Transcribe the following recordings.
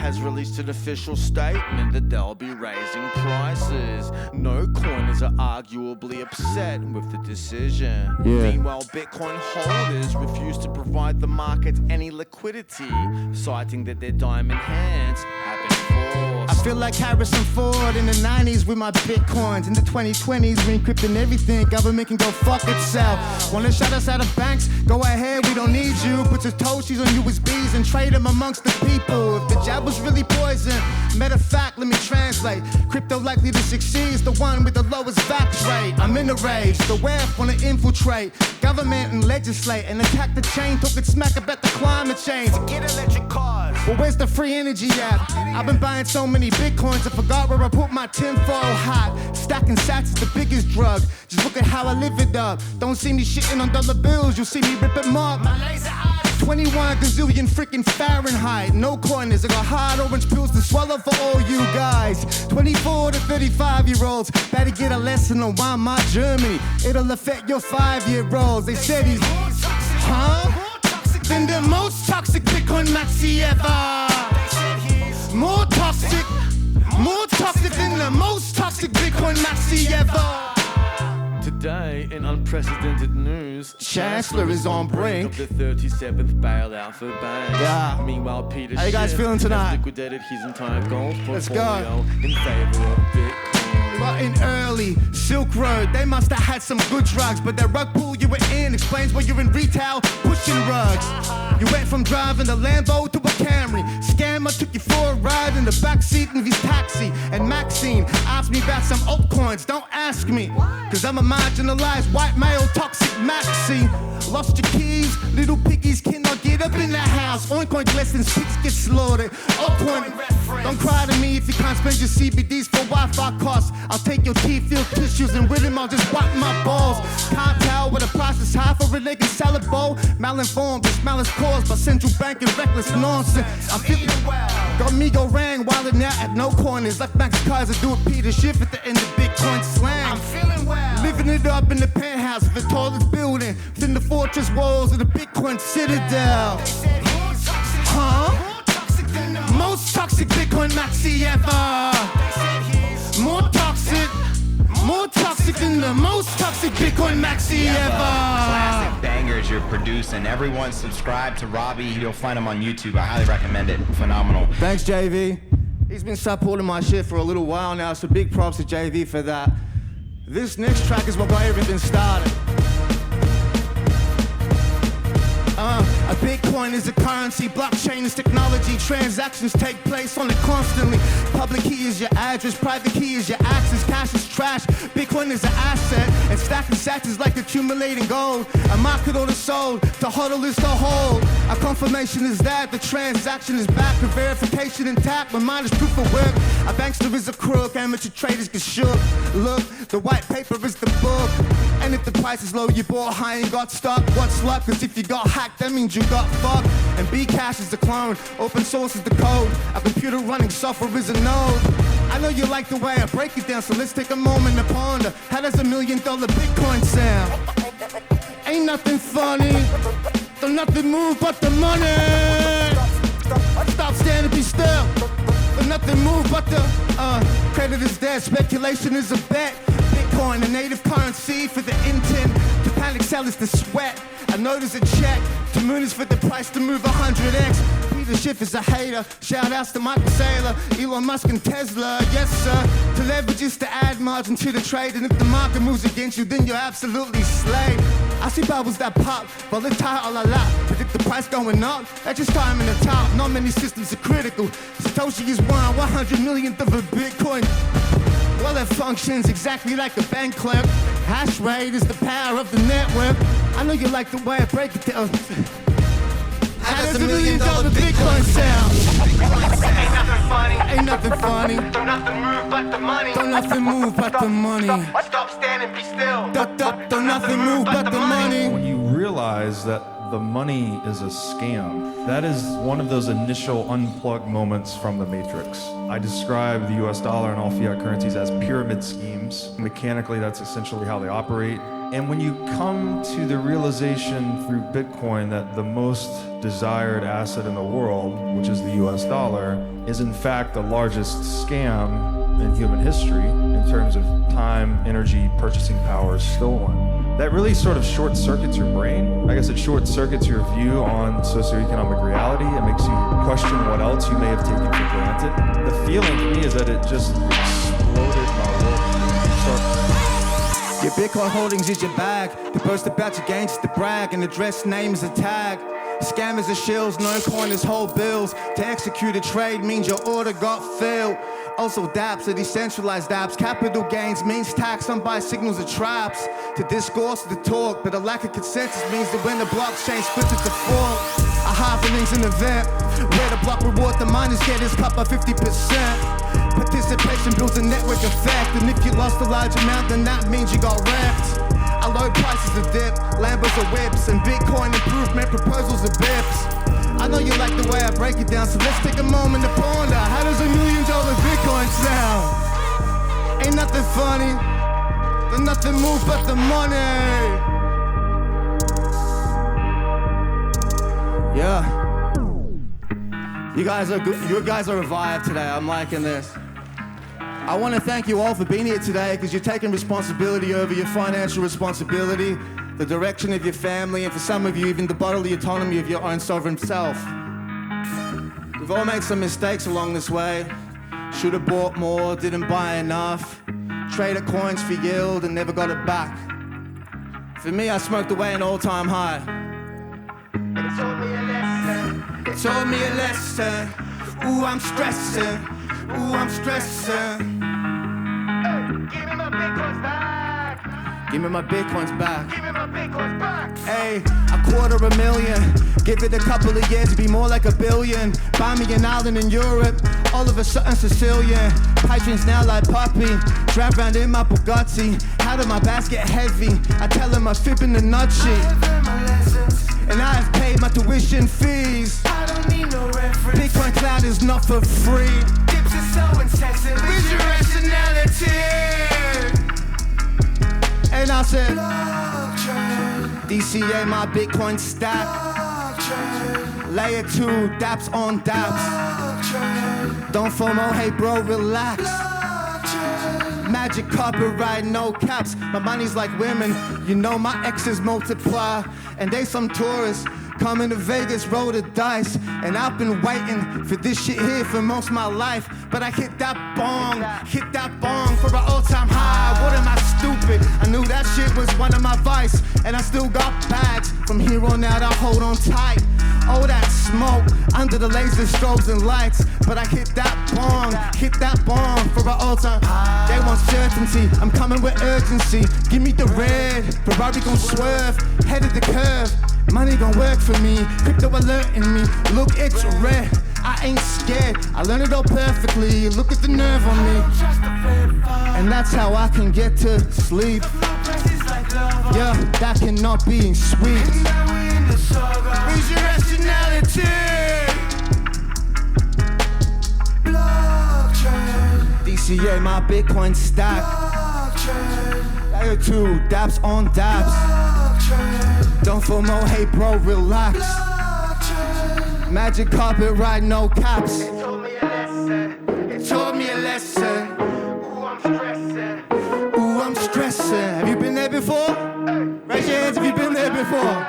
has released an official statement that they'll be raising prices. No coiners are arguably upset with the decision. Meanwhile, Bitcoin holders refuse to provide the market any liquidity, citing that their diamond hands have been forced. I feel like Harrison Ford in the 90s with my Bitcoins. In the 2020s, we encrypting everything. Government can go fuck itself. Wanna shut us out of banks? Go ahead, we don't need you. Put your Toshis on USBs and trade them amongst the people. If the jab was really poison, matter of fact, let me translate. Crypto likely to succeed is the one with the lowest vax rate. I'm in a rage, the West wanna infiltrate government and legislate and attack the chain, talking smack about the climate change. Get electric cars. But where's the free energy at? I've been buying so many Bitcoins, I forgot where I put my tinfoil hat. Stacking sats is the biggest drug. Just look at how I live it up. Don't see me shitting on dollar bills, you'll see me rip them up. My laser eyes. 21 gazillion freaking Fahrenheit. No corners, I got hard orange pills to swallow for all you guys. 24 to 35-year-olds, better get a lesson on why my Germany. It'll affect your 5-year-olds. They said he's more toxic than the most toxic Bitcoin maxi ever. More toxic than the most toxic Bitcoin maxi ever. Today, in unprecedented news, Chancellor is on brink of the 37th bailout for banks. Yeah. Meanwhile, Peter How you guys feeling tonight? has liquidated his entire gold Let's portfolio in favor of Bitcoin. But in early Silk Road, they must have had some good drugs. But that rug pool you were in explains why you're in retail pushing rugs. You went from driving a Lambo to a Camry. Scammer took you for a ride in the backseat of his taxi. And Maxine asked me about some altcoins. Don't ask me, cause I'm a marginalized white male toxic maxi. Lost your keys, little piggies cannot get up in the house. Oincoin less than 6 get slaughtered. Altcoin, don't cry to me if you can't spend your CBDs for Wi-Fi costs. I'll take your teeth-filled tissues and with them I'll just wipe my balls. Can't tell where the price is high for it, they can sell it, bo. Malinformed, this malice caused by central bank and reckless nonsense. I'm feeling well. Got me go rang while in there at no corners. Like Max Kaiser do a Peter Schiff at the end of Bitcoin Slang. I'm feeling well. Living it up in the penthouse of the tallest building within the fortress walls of the Bitcoin Citadel. Most toxic Bitcoin maxi ever. More toxic than the most toxic Bitcoin maxi ever. Classic bangers you're producing. Everyone subscribe to Robbie. You'll find him on YouTube. I highly recommend it. Phenomenal. Thanks, JV. He's been supporting my shit for a little while now, so big props to JV for that. This next track is what got everything started. A Bitcoin is a currency, blockchain is technology, transactions take place on it constantly. Public key is your address, private key is your access, cash is trash. Bitcoin is an asset, and stacking sats is like accumulating gold. A market order sold, to hodl is to hold. A confirmation is that the transaction is back, with verification intact, but mine is proof of work. A bankster is a crook, amateur traders get shook. Look, the white paper is the book. And if the price is low, you bought high and got stuck. What's luck? Cause if you got hacked, that means you got fucked. And Bcash is the clone, open source is the code. A computer running software is a node. I know you like the way I break it down, so let's take a moment to ponder. How does $1 million Bitcoin sound? Ain't nothing funny, don't nothing move but the money. Stop standing, be still. But nothing move but the credit is dead, speculation is a bet. Bitcoin, a native currency for the intent. To panic sell is the sweat. I notice a check. To moon is for the price to move 100x. Peter Schiff is a hater. Shout outs to Michael Saylor, Elon Musk and Tesla. Yes, sir. To leverage is to add margin to the trade. And if the market moves against you, then you're absolutely slayed. I see bubbles that pop, volatile a lot. Predict the price going up. That's just time in the top. Not many systems are critical. Satoshi is 100 millionth of a Bitcoin. Well, it functions exactly like a bank clerk. Hash rate is the power of the network. I know you like the way I break it down. How does $1 million Bitcoin sound? Ain't nothing funny. Don't nothing move but the money. Don't nothing move but the money. Stop standing, be still. Don't nothing move but the money. When you realize that the money is a scam. That is one of those initial unplugged moments from the Matrix. I describe the US dollar and all fiat currencies as pyramid schemes. Mechanically, that's essentially how they operate. And when you come to the realization through Bitcoin that the most desired asset in the world, which is the US dollar, is in fact the largest scam in human history in terms of time, energy, purchasing power stolen, that really sort of short circuits your brain. I guess it short circuits your view on socioeconomic reality. It makes you question what else you may have taken for granted. The feeling for me is that it just exploded my world. Your Bitcoin holdings is your bag. To boast about your gains is to brag. And address name is a tag. Scammers are shills, no coin is whole bills. To execute a trade means your order got filled. Also dApps are decentralized apps. Capital gains means tax on by signals of traps. To discourse, to talk, but a lack of consensus means that when the blockchain splits it's a fork. A halving's an event where the block reward the miners get is cut by 50%. Participation builds a network effect, and if you lost a large amount, then that means you got wrecked. A low price is a dip, Lambos are whips, and Bitcoin improvement proposals are bips. I know you like the way I break it down, so let's take a moment to ponder. How does $1 million Bitcoin sound? Ain't nothing funny, there's nothing move but the money. Yeah. You guys are good. You guys are revived today. I'm liking this. I want to thank you all for being here today because you're taking responsibility over your financial responsibility, the direction of your family, and for some of you, even the bodily autonomy of your own sovereign self. We've all made some mistakes along this way. Should have bought more, didn't buy enough. Traded coins for yield and never got it back. For me, I smoked away an all-time high. It taught me a lesson. It taught me a lesson. Ooh, I'm stressing. Ooh, I'm stressing. Hey, give me my Bitcoins back. Give me my Bitcoins back. Give me my Bitcoins back. Hey, $250,000. Give it a couple of years, be more like $1 billion. Buy me an island in Europe. All of a sudden Sicilian. Patrons now like puppy. Drive around in my Bugatti. How did my basket heavy? I tell him I'm fibbing the nut sheet. I have learned my lessons. And I have paid my tuition fees. I don't need no reference. Bitcoin cloud is not for free. Dips are so incessant. Where's your rationality? And I said, blockchain. DCA my Bitcoin stack. Blockchain. Layer 2, dApps on dApps. Blockchain. Don't FOMO, hey bro, relax. Blockchain. Magic copyright, no caps. My money's like women, you know my exes multiply. And they some tourists coming to Vegas, roll the dice. And I've been waiting for this shit here for most of my life. But I hit that bong for an all-time high. What am I, stupid? I knew that shit was one of my vice. And I still got bags. From here on out, I hold on tight. Oh, that smoke under the laser strobes and lights. But I hit that bong for an all-time high. They want certainty, I'm coming with urgency. Give me the red, Ferrari gon' swerve, head of the curve. Money gon' work for me, crypto alerting me. Look, it's red, I ain't scared. I learned it all perfectly, look at the nerve on me. And that's how I can get to sleep. Yeah, that cannot be sweet. Where's your rationality? Blockchain. DCA my Bitcoin stack. Blockchain. Layer 2, dApps on dApps. Blockchain. Don't FOMO, hey bro, relax. Blockchain. Magic carpet ride, no caps. It taught me a lesson. It taught me a lesson. Ooh, I'm stressing. Ooh, I'm stressing. Have you been there before? Hey. Raise your hands if you've been there before.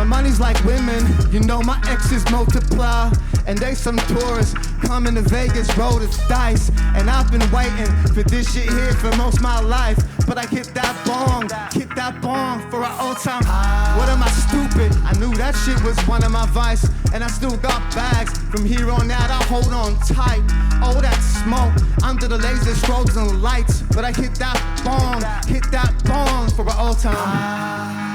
Money's like women, you know my exes multiply. And they some tourists coming to Vegas, roll the dice. And I've been waiting for this shit here for most of my life. But I hit that bong for an all-time high. What am I, stupid? I knew that shit was one of my vice. And I still got bags, from here on out I hold on tight. Oh, that smoke under the laser strobes and lights. But I hit that bong for an all-time high.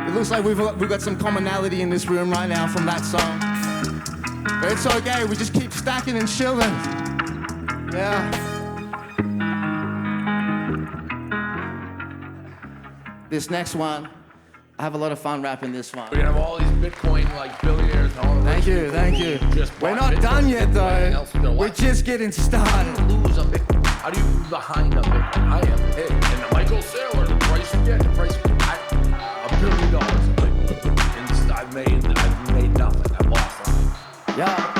It looks like we've got some commonality in this room right now from that song. But it's okay, we just keep stacking and chilling. Yeah. This next one, I have a lot of fun rapping this one. We're gonna have all these Bitcoin like billionaires and all the Thank rich you, people thank who you. just We're bought not Bitcoin. done yet, Everything though. else is gonna We're what? just getting How started. do you lose on Bitcoin? How do you be behind on Bitcoin? I am. Hey, and the Michael Saylor, the price you get, the price $1 billion in Bitcoin. And I've made nothing. I lost nothing. Yeah.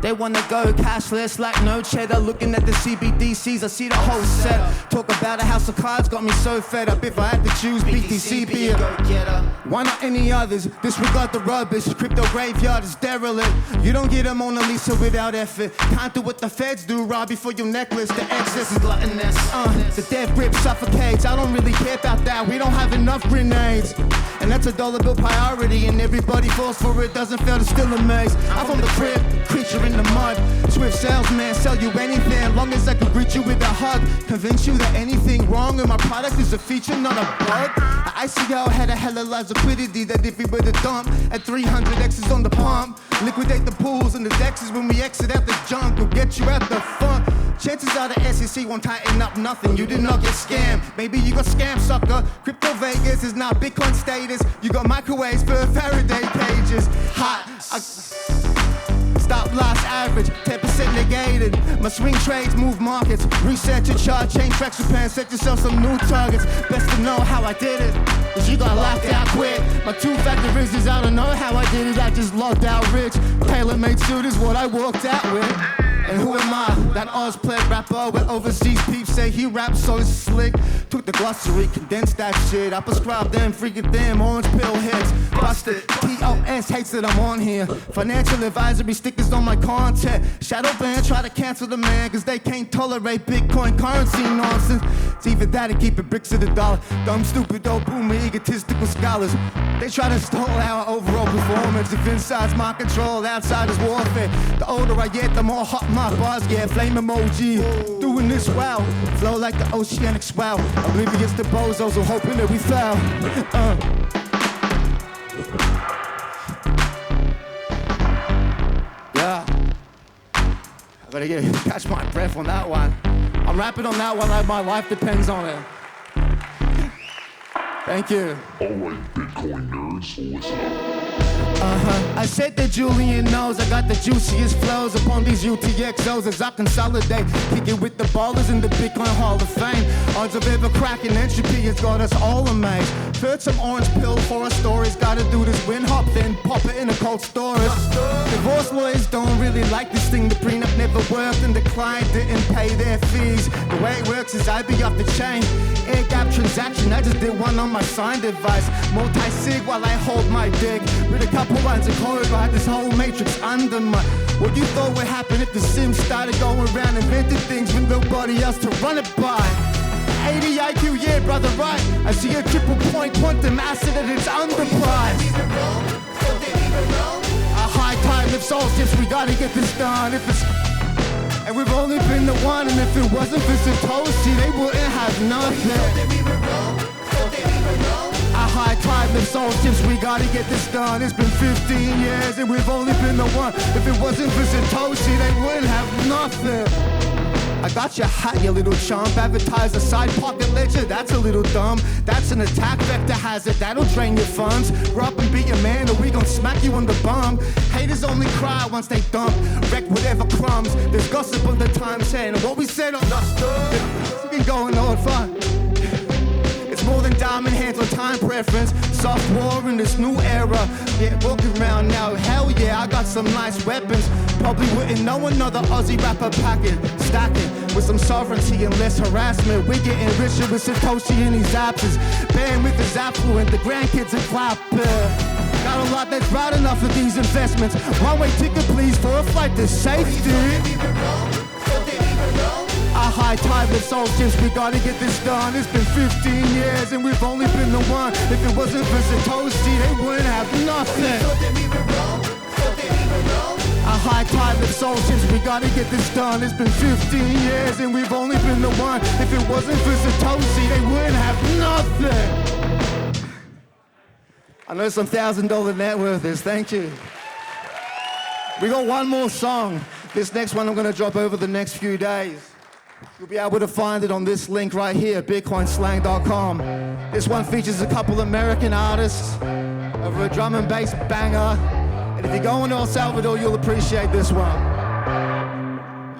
They wanna go cashless like no cheddar. Looking at the CBDCs, I see the whole set. Talk about a house of cards, got me so fed up. If I had to choose BTC, be a go-getter. Why not any others? Disregard the rubbish. Crypto graveyard is derelict. You don't get a Mona Lisa without effort. Can't do what the feds do, Robbie, for your necklace. The excess is gluttonous. The death grip suffocates. I don't really care about that. We don't have enough grenades. And that's a dollar bill priority, and everybody falls for it. Doesn't fail to still amaze. I'm from the crib, creature in the mud. Swift salesman, sell you anything, long as I can greet you with a hug. Convince you that anything wrong with my product is a feature, not a bug. ICO had a hella lot of liquidity that if we were to dump at 300 X's on the pump, liquidate the pools and the dexes when we exit out the junk. Will get you out the funk. Chances are the SEC won't tighten up nothing. You did not get scammed. Maybe you got scammed, sucker. Crypto Vegas is not Bitcoin status. You got microwaves for Faraday cages. Hot. Stop loss average, 10% negated. My swing trades move markets. Reset your chart, change tracks with pen, set yourself some new targets. Best to know how I did it, cause you got locked out quick. My two-factor is I don't know how I did it, I just locked out rich. Tailor-made suit is what I walked out with. And who am I? That Oz played rapper where overseas peeps say he raps so slick. Took the glossary, condensed that shit. I prescribed them, freaking them, orange pill hits. Busted, POS hates that I'm on here. Financial advisory stickers on my content. Shadow band try to cancel the man, cause they can't tolerate Bitcoin currency nonsense. It's either that or keep it bricks of the dollar. Dumb, stupid, old boomer, egotistical scholars. They try to stall our overall performance. If inside's my control, outside is warfare. The older I get, the more hot my bars get. Flame emoji, doing this well. Flow like the oceanic swell. Oblivious to bozos who hoping that we fell. Yeah. I gotta catch my breath on that one. I'm rapping on that one like my life depends on it. Thank you. Alright, Bitcoin nerds, listen up. I said that Julian knows I got the juiciest flows upon these UTXOs as I consolidate. Kick it with the ballers in the Bitcoin Hall of Fame. Odds of ever cracking entropy has got us all amazed. Heard some orange pill horror stories. Gotta do this win hop, then pop it in a cold storage. Divorce lawyers don't really like this thing. The prenup never worked and the client didn't pay their fees. The way it works is I be off the chain. Air gap transaction, I just did one on my signed device. Multi-sig while I hold my dick. With a couple lines of code, I had this whole matrix under my... What you thought would happen if the Sims started going around inventing things with nobody else to run it by? 80 IQ, yeah, brother, right. I see a triple point quantum acid and it's underpriced. A high tide lifts all ships, we gotta get this done. If it's... And we've only been the one, and if it wasn't for Satoshi, they wouldn't have nothing. A high tide lifts all ships, we gotta get this done. It's been 15 years, and we've only been the one. If it wasn't for Satoshi, they wouldn't have nothing. I got your hat, you little chump. Advertise a side pocket ledger, that's a little dumb. That's an attack vector hazard, that'll drain your funds. Grow up and be a man, or we gon' smack you on the bum. Haters only cry once they dump, wreck whatever crumbs. There's gossip on the times hand, and what we said on the stuff. We been going on fun. It's more than diamond hands or time preference. Soft war in this new era. Yeah, walking around now, hell yeah, I got some nice weapons. Probably wouldn't know another Aussie rapper packing, stacking with some sovereignty and less harassment. We're getting richer with Satoshi in his absence. Bandwidth is affluent, the grandkids are clapping. Got a lot that's right enough for these investments. One-way ticket please for a flight to safety. A high tide with soul ships, we gotta get this done. It's been 15 years and we've only been the one. If it wasn't for Satoshi, they wouldn't have nothing. A high tide with soul ships, we gotta get this done. It's been 15 years and we've only been the one. If it wasn't for Satoshi, they wouldn't have nothing. I know some $1,000 net worthers, thank you. We got one more song. This next one I'm gonna drop over the next few days. You'll be able to find it on this link right here, bitcoinslang.com. This one features a couple American artists over a drum and bass banger. And if you're going to El Salvador, you'll appreciate this one.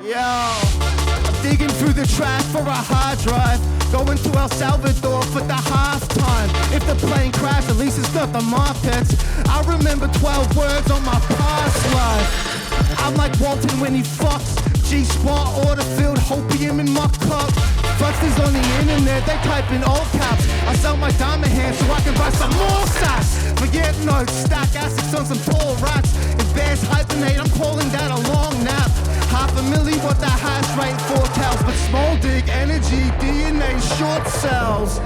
Yo, I'm digging through the trash for a hard drive. Going to El Salvador for the halftime. If the plane crashed, at least it's got the markets. I remember 12 words on my past life. I'm like Walton when he fucks. G-spot, order filled, hopium in my cup. Fucksters on the internet, they type in all caps. I sell my diamond hands so I can buy some more sass. Forget notes, stack assets on some tall rats. If bears hibernate, I'm calling that a long nap. $500,000 what the hash rate foretells, but small dig energy, DNA short cells.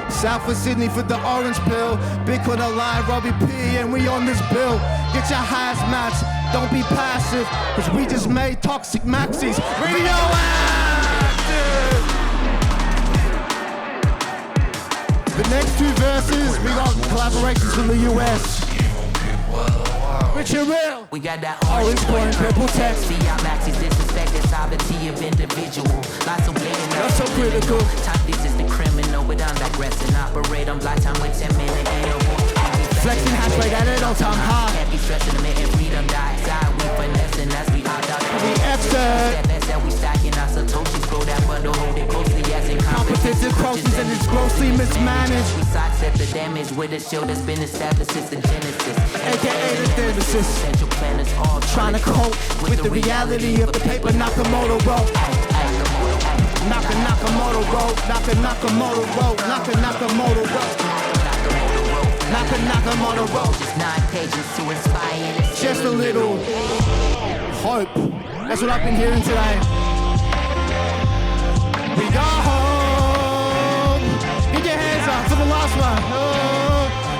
South of Sydney for the orange pill. Bitcoin alive, Robbie P, and we on this bill. Get your hazmats, don't be passive, cause we just made toxic maxis radioactive. The next two verses, we got collaborations from the US. Richard Real. We got that orange point, purple text. See our maxis disrespect the sovereignty of individual. Lots of blaming. That's so critical. Top this is the criminal, but I'm digressing. Operate on block time with 10-minute interval. Flexing hash rate at it all time high. Can't be stressing the minute freedom dies. We finessing as we are done. We F-sir. That we stacking our satoshis. Grow that bundle, hold it closely as in competence approaches and it's grossly mismanaged. We sidestep the damage with a show that's been established since the genesis. AKA the genesis. Central planners all trying to cope with the reality of the paper Nakamoto wrote. Nakamoto wrote. Nakamoto wrote. Nakamoto wrote. Nakamoto wrote. Just 9 pages to inspire. Just a little hope. That's what I've been hearing today. We go home. Get your hands up for the last one.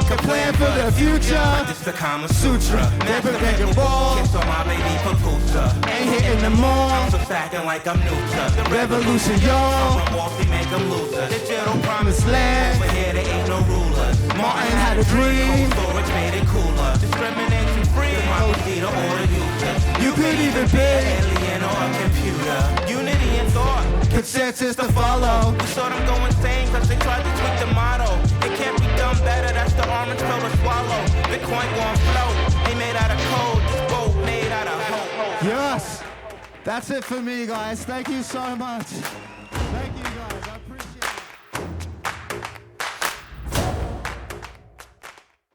Can plan for the future. This the Kama Sutra. Never think it wrong. Kiss on my baby Papusa. Ain't hitting the mall. I'm so stacking like I'm new to the Revolution, y'all. From Wall Street, make them loser. Digital Promised land. Over here, there ain't no rulers. Martin had a dream. Storage made it cooler. Discrimination free. My leader or the user. You could even be alien or a computer. Unity in thought. Consensus to follow. We saw them go insane cause they tried to tweak the motto. It can't be done better, that's the orange pill to swallow. Bitcoin gon' float, they made out of code. This boat made out of hope. Yes, that's it for me, guys. Thank you so much.